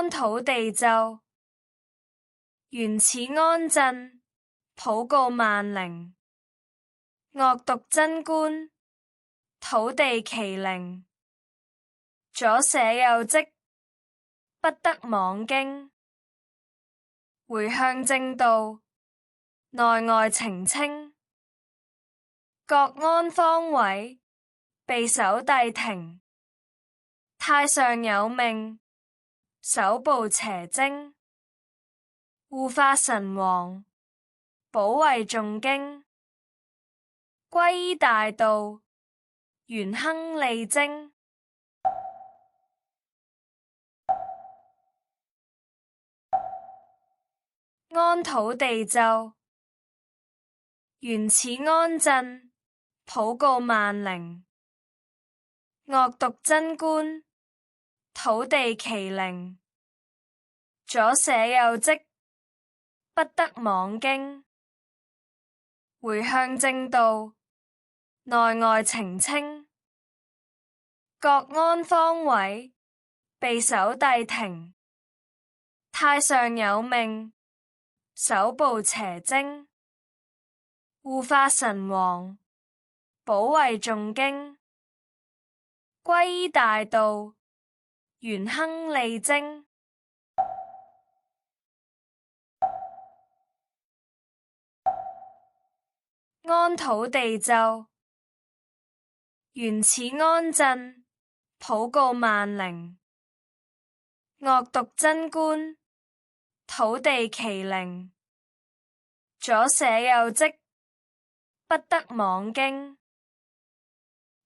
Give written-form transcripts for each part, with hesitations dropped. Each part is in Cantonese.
安土地咒，原始安鎮，普告萬靈，惡毒真觀，土地麒靈，左舍右積，不得妄經，回向正道，內外澄清，各安方位，備守帝庭，太上有命，守捕邪精，護法神王，保衛誦經，皈依大道，元亨利貞。安土地咒，原始安鎮，普告萬靈，惡毒真觀，土地麒靈，左舍右積，不得妄經，回向正道，內外澄清，各安方位，備守帝庭，太上有命，守捕邪精，護法神王，保衛誦經，皈依大道，元亨利貞。安土地咒，原始安鎮，普告萬靈，惡毒真觀，土地麒靈，左舍右積，不得妄經，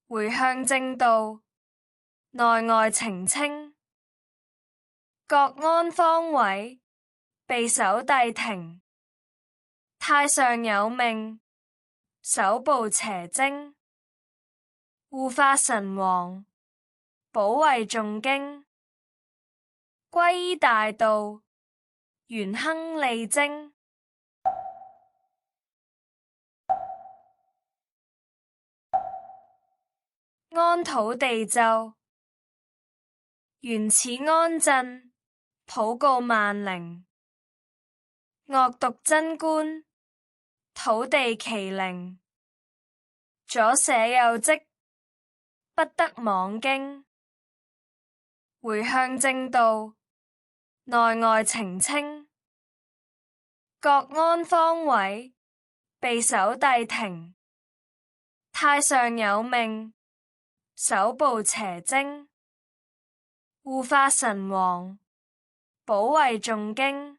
回向正道，內外澄清，各安方位，備守帝庭，太上有命，守捕邪精，護法神王，保衛誦經，皈依大道，元亨利貞。安土地咒，原始安鎮，普告萬靈，惡毒真觀，土地麒靈，左舍右積，不得妄經，回向正道，內外澄清，各安方位，備守帝庭，太上有命，守捕邪精，護法神王，保衛誦經，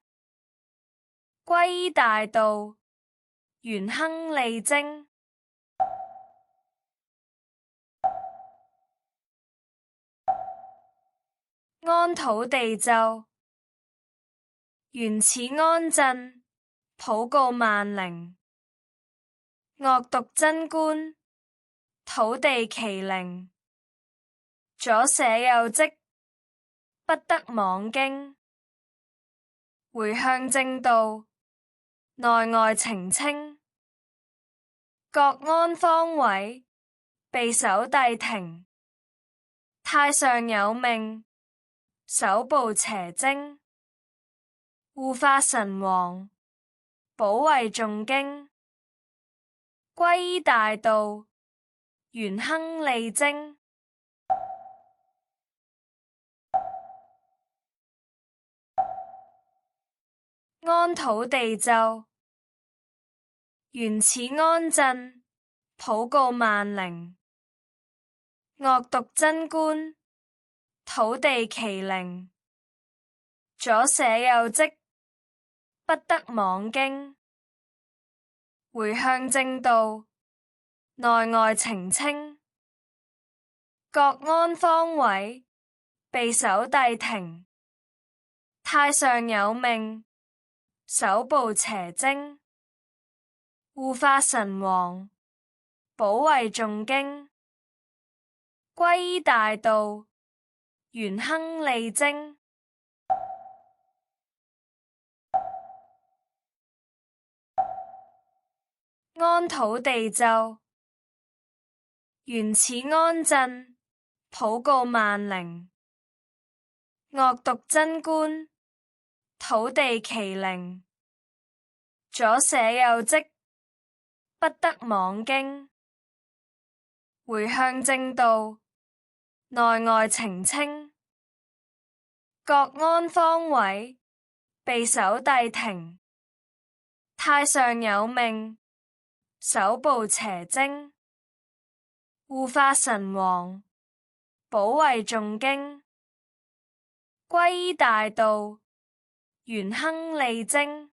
皈依大道，元亨利貞。安土地咒，原始安鎮，普告萬靈，惡毒真觀，土地麒靈，左舍右積，不得妄經，回向正道，內外澄清，各安方位，備守帝庭，太上有命，守捕邪精，護法神王，保衛誦經，皈依大道，元亨利貞。安土地咒，原始安鎮，普告萬靈，惡毒真觀，土地麒靈，左舍右積，不得妄經，回向正道，內外澄清，各安方位，備守帝庭，太上有命，守捕邪精，護法神王，保衛誦經，皈依大道，元亨利貞。安土地咒，原始安鎮，普告萬靈，惡毒貞觀，土地麒麟。左舍右積，不得妄經。回向正道，內外澄清。各安方位，備守帝庭。太上有命，守捕邪精。護法神王，保衛誦經。皈依大道，元亨利貞。